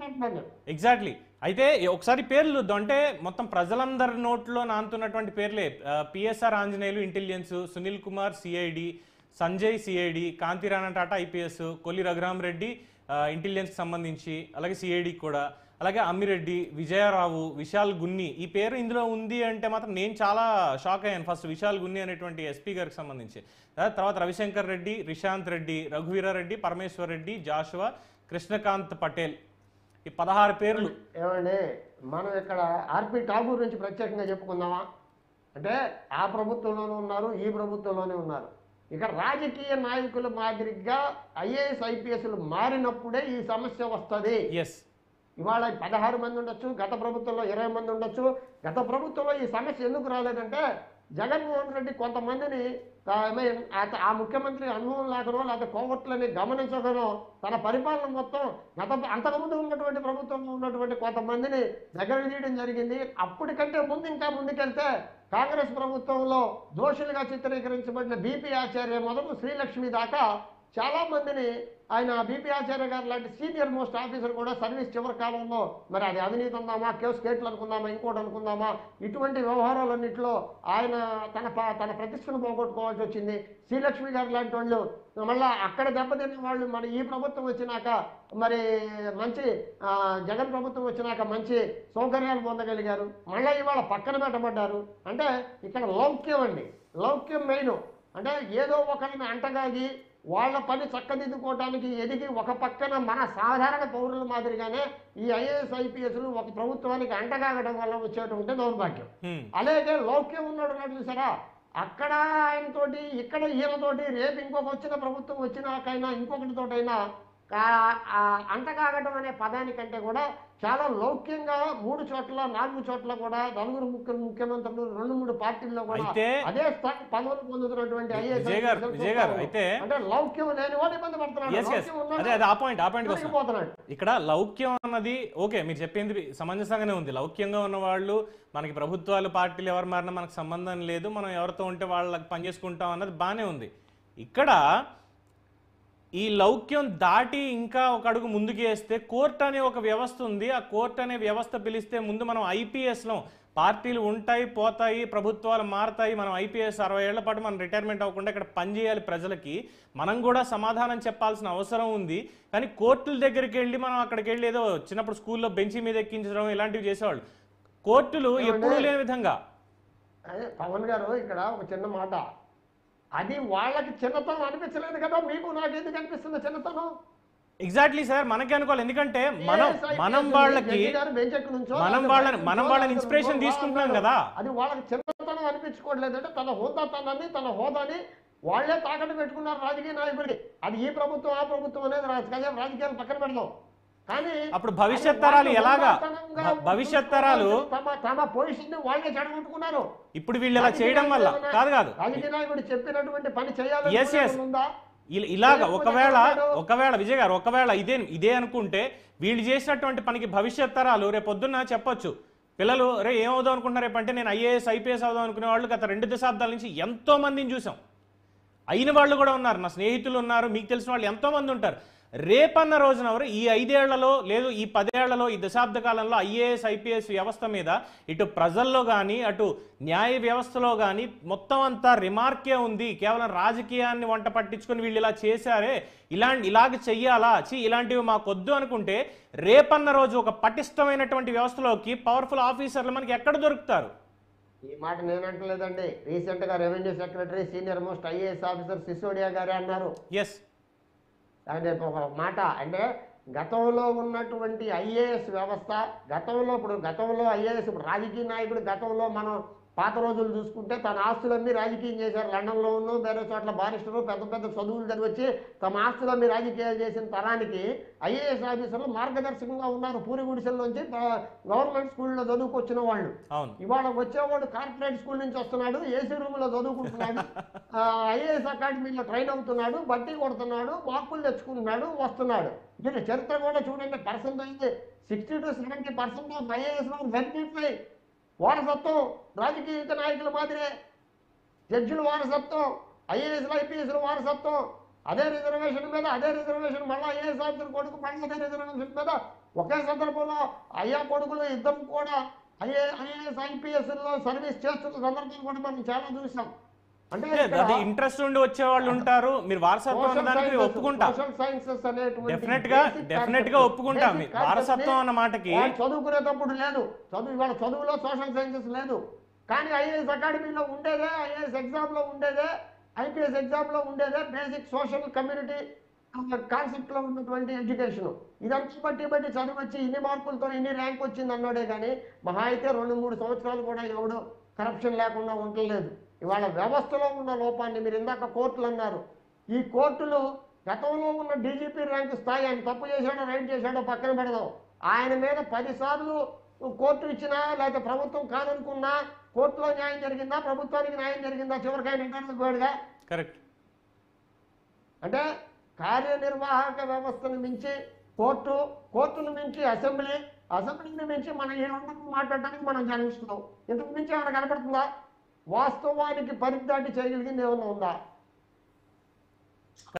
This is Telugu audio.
అంటున్నాను. ఎగ్జాక్ట్లీ. అయితే ఒకసారి పేర్లు చూద్దాం. అంటే మొత్తం ప్రజలందరి నోట్లో నానుతున్నటువంటి పేర్లే PSR Anjaneyulu intelligence, Sunil Kumar CID, Sanjay CID, Kanthirana Tata IPS, Kolli Raghurama Reddy ఇంటెలిజెన్స్కి సంబంధించి, అలాగే సిఐడి కూడా, అలాగే అమ్మిరెడ్డి, విజయరావు, విశాల్ గున్ని. ఈ పేరు ఇందులో ఉంది అంటే మాత్రం నేను చాలా షాక్ అయ్యాను. ఫస్ట్ విశాల్ గున్ని అనేటువంటి ఎస్పీ గారికి సంబంధించి, తర్వాత రవిశంకర్ రెడ్డి, రిషాంత్ రెడ్డి, రఘువీరారెడ్డి, పరమేశ్వర్ రెడ్డి, జాషువా, కృష్ణకాంత్ పటేల్. ఈ 16 పేర్లు. ఏమండి, మనం ఇక్కడ ఆర్పి ఠాగూర్ నుంచి ప్రత్యేకంగా చెప్పుకుందామా? అంటే ఆ ప్రభుత్వంలోనే ఉన్నారు, ఈ ప్రభుత్వంలోనే ఉన్నారు. ఇక్కడ రాజకీయ నాయకుల మాదిరిగా ఐఏఎస్ ఐపీఎస్లు మారినప్పుడే ఈ సమస్య వస్తుంది. ఇవాళ 16 మంది ఉండొచ్చు, గత ప్రభుత్వంలో 20 మంది ఉండొచ్చు. గత ప్రభుత్వంలో ఈ సమస్య ఎందుకు రాలేదంటే జగన్మోహన్ రెడ్డి కొంతమందిని ఆ ముఖ్యమంత్రి అనుభవం లేకనో లేకపోతే కోవట్లని గమనించకనో తన పరిపాలన మొత్తం అంతకుముందు ఉన్నటువంటి ప్రభుత్వంలో ఉన్నటువంటి కొంతమందిని దగ్గర తీయడం జరిగింది. అప్పటికంటే ముందు ఇంకా ముందుకెళ్తే కాంగ్రెస్ ప్రభుత్వంలో దోషులుగా చిత్రీకరించబడిన బీపీ ఆచార్య మొదలు శ్రీలక్ష్మి దాకా చాలా మందిని ఆయన బీపీ ఆచార్య గారు లాంటి సీనియర్ మోస్ట్ ఆఫీసర్ కూడా సర్వీస్ చివరి కాలంలో మరి అది అవినీతి ఉందామా, కేసులు అనుకుందామా, ఇంకోటి అనుకుందామా, ఇటువంటి వ్యవహారాలన్నింటిలో ఆయన తన ప్రతిష్టను పోగొట్టుకోవాల్సి వచ్చింది. శ్రీలక్ష్మి గారు లాంటి వాళ్ళు మళ్ళీ అక్కడ దెబ్బతిన్న వాళ్ళు మన ఈ ప్రభుత్వం వచ్చినాక మరి మంచి జగన్ ప్రభుత్వం వచ్చినాక మంచి సౌకర్యాలు పొందగలిగారు. మళ్ళీ ఇవాళ పక్కన పెట్టబడ్డారు. అంటే ఇక్కడ లౌక్యం అండి, లౌక్యం మెయిన్. అంటే ఏదో ఒకరిని అంటగాగి వాళ్ళ పని చక్కదిద్దుకోవడానికి ఎదిగి ఒక పక్కన మన సాధారణ పౌరుల మాదిరిగానే ఈ ఐఏఎస్ ఐపీఎస్లు ఒక ప్రభుత్వానికి అంటగాగడం వల్ల వచ్చేటువంటి దౌర్భాగ్యం. అలాగే లౌక్యం ఉన్నాడు చూసారా, అక్కడ ఆయనతోటి ఇక్కడ ఈయనతోటి రేపు ఇంకొక వచ్చిన ప్రభుత్వం వచ్చినాకైనా ఇంకొకటితోటైనా అంటగాగడం అనే పదానికంటే కూడా చాలా లౌక్యంగా 3 చోట్ల 4 చోట్ల కూడా నలుగురు ముఖ్యమంత్రులు 2-3 పార్టీల్లో కూడా అదే పదవులు పొందుతున్నటువంటి ఐఏఎస్ అంటే లౌక్యం లేని వాడు ఇబ్బంది పడుతున్నాడు. ఇక్కడ లౌక్యం అన్నది ఓకే, మీరు చెప్పింది సమంజసంగానే ఉంది. లౌక్యంగా ఉన్న వాళ్ళు మనకి ప్రభుత్వాలు పార్టీలు ఎవరు మారినా మనకు సంబంధం లేదు, మనం ఎవరితో ఉంటే వాళ్ళకి పనిచేసుకుంటాం అన్నది బాగానే ఉంది. ఇక్కడ ఈ లౌక్యం దాటి ఇంకా ఒక అడుగు ముందుకు వేస్తే కోర్టు అనే ఒక వ్యవస్థ ఉంది. ఆ కోర్టు అనే వ్యవస్థ పిలిస్తే ముందు మనం ఐపీఎస్లో పార్టీలు ఉంటాయి, పోతాయి, ప్రభుత్వాలు మారుతాయి, మనం ఐపీఎస్ 60 ఏళ్ల పాటు మనం రిటైర్మెంట్ అవ్వకుండా ఇక్కడ పనిచేయాలి. ప్రజలకి మనం కూడా సమాధానం చెప్పాల్సిన అవసరం ఉంది. కానీ కోర్టుల దగ్గరికి వెళ్ళి మనం అక్కడికి వెళ్ళి ఏదో చిన్నప్పుడు స్కూల్లో బెంచ్ మీద ఎక్కించడం ఇలాంటివి చేసేవాళ్ళు. కోర్టులు ఎప్పుడూ లేని విధంగా. పవన్ గారు ఇక్కడ ఒక చిన్న మాట, అది వాళ్ళకి చిన్నతనం అనిపించలేదు కదా, మీకు నాకు ఎందుకు అనిపిస్తుంది చిన్నతనం? ఎగ్జాక్ట్లీ సార్, మనకి అనుకోవాలి. ఎందుకంటే మనం వాళ్ళని ఇన్స్పిరేషన్ తీసుకుంటున్నాం కదా. అది వాళ్ళకి చిన్నతనం అనిపించుకోవట్లేదు అంటే తన హోదాని వాళ్లే తాకట్టు పెట్టుకున్నారు రాజకీయ నాయకుడికి. అది ఈ ప్రభుత్వం ఆ ప్రభుత్వం అనేది రాజకీయాలు పక్కన పెడదాం. కానీ అప్పుడు భవిష్యత్ తరాలు ఎలాగా, భవిష్యత్ తరాలు తమ పొజిషన్ వాళ్ళే చెడగొట్టుకున్నారు. ఇప్పుడు వీళ్ళు ఇలా చేయడం వల్ల కాదు రాజకీయ నాయకుడు చెప్పినటువంటి పని చేయాలి. ఇలాగ ఒకవేళ విజయ్ గారు ఒకవేళ ఇదే అనుకుంటే వీళ్ళు చేసినటువంటి పనికి భవిష్యత్ తరాలు రేపొద్దున్న చెప్పొచ్చు, పిల్లలు రే ఏమవుదాం అనుకుంటున్నారు రేపు అంటే నేను ఐఏఎస్ ఐపీఎస్ అవుదాం అనుకునే వాళ్ళు గత 2 దశాబ్దాల నుంచి ఎంతో మందిని చూసాం. అయిన వాళ్ళు కూడా ఉన్నారు, నా స్నేహితులు ఉన్నారు, మీకు తెలిసిన వాళ్ళు ఎంతో మంది ఉంటారు. రేపన్న రోజున ఈ 5 ఏళ్లలో లేదు ఈ 10 ఏళ్లలో ఈ దశాబ్ద కాలంలో ఐఏఎస్ ఐపీఎస్ వ్యవస్థ మీద ఇటు ప్రజల్లో కానీ అటు న్యాయ వ్యవస్థలో కానీ మొత్తం అంతా రిమార్కే ఉంది. కేవలం రాజకీయాన్ని వంట పట్టించుకొని వీళ్ళు ఇలా చేశారే, ఇలాగ చెయ్యాలా, ఇలాంటివి మాకొద్దు అనుకుంటే రేపన్న రోజు ఒక పటిష్టమైనటువంటి వ్యవస్థలోకి పవర్ఫుల్ ఆఫీసర్లు మనకి ఎక్కడ దొరుకుతారు? ఈ మాట నేనంటలేదండి. రీసెంట్ గా revenue secretary senior most IAS officer Sisodia గారే అన్నారు. అంటే ఒక మాట అంటే గతంలో ఉన్నటువంటి ఐఏఎస్ వ్యవస్థ గతంలో ఐఏఎస్ రాజకీయ నాయకుడు గతంలో మనం పాత రోజులు చూసుకుంటే తన ఆస్తులన్నీ రాజకీయం చేశారు. లండన్లో ఉన్న వేరే చోట్ల బారిస్టరు పెద్ద చదువులు చదివచ్చి తమ ఆస్తులన్నీ రాజకీయాలు చేసిన తరానికి ఐఏఎస్ ఆఫీసర్లు మార్గదర్శకంగా ఉన్నారు. పూరి గుడిసెల్లోంచి గవర్నమెంట్ స్కూల్లో చదువుకొచ్చిన వాళ్ళు. ఇవాళ వచ్చేవాడు కార్పొరేట్ స్కూల్ నుంచి వస్తున్నాడు, ఏసీ రూమ్ లో చదువుకుంటున్నాడు, ఐఏఎస్ అకాడమీలో ట్రైన్ అవుతున్నాడు, బట్టి కొడుతున్నాడు, మార్కులు తెచ్చుకుంటున్నాడు, వస్తున్నాడు. దీని చరిత్ర కూడా చూడండి. పర్సెంటేజ్ 60 to 70% ఆఫ్ ఐఏఎస్ బెనిఫిట్లై వారసత్వం రాజకీయ నాయకుల మాదిరే, జడ్జిల వారసత్వం, ఐఏఎస్లు ఐపీఎస్ల వారసత్వం, అదే రిజర్వేషన్ మీద అదే రిజర్వేషన్ మళ్ళీ ఐఏఎస్ ఆఫీసర్ కొడుకు మళ్ళీ అదే రిజర్వేషన్ మీద ఒకే సందర్భంలో అయ్యా కొడుకులు ఇద్దరు కూడా ఐఏఎస్ ఐపీఎస్లో సర్వీస్ చేస్తున్న సందర్భం కూడా మనం చాలా చూసాం. అంటే అది ఇంట్రెస్ట్ ఉండి వచ్చే వాళ్ళు ఉంటారు. మీరు వారసత్వం అన్న దానికి ఒప్పుకుంటా, సోషల్ సైన్సెస్ డెఫినెట్ గా ఒప్పుకుంటా. వారసత్వం అన్న మాటకి చదువుకునేటప్పుడు లేదు, ఇవాళ చదువులో సోషల్ సైన్సెస్ లేదు, కానీ ఐఏఎస్ అకాడమీలో ఉండేదే, ఐఏఎస్ ఎగ్జామ్లో ఉండేదే, ఐపీఎస్ ఎగ్జామ్లో ఉండేదే బేసిక్ సోషల్ కమ్యూనిటీ కాన్సెప్ట్లో ఉన్నటువంటి ఎడ్యుకేషన్. ఇదంతా బట్టి చదువు వచ్చి ఇన్ని మార్కులతో ఇన్ని ర్యాంక్ వచ్చింది అన్నాడే కానీ మహా అయితే 2-3 సంవత్సరాలు కూడా ఎవడు కరప్షన్ లేకుండా ఉండలేదు. ఇవాళ వ్యవస్థలో ఉన్న లోపాన్ని మీరు ఇందాక కోర్టులు అన్నారు. ఈ కోర్టులు గతంలో ఉన్న డీజీపీ ర్యాంక్ స్థాయి ఆయన తప్పు చేశాడో రైట్ చేశాడో పక్కన పెడదాం, ఆయన మీద 10 సార్లు కోర్టు ఇచ్చినా లేకపోతే ప్రభుత్వం కాదనుకున్నా కోర్టులో న్యాయం జరిగిందా, ప్రభుత్వానికి న్యాయం జరిగిందా, చివరికి ఆయన ఇంటర్వ్యూ పోయాడుగా. కరెక్ట్. అంటే కార్యనిర్వాహక వ్యవస్థను మించి కోర్టును మించి అసెంబ్లీని మించి మనం ఏమంటాం మాట్లాడడానికి మనం జన్మిస్తున్నాం. ఇంతకు మించి ఏమైనా కనపడుతుందా? వాస్తవానికి పరిదాటి చేయగలిగింది ఏమన్నా ఉందా?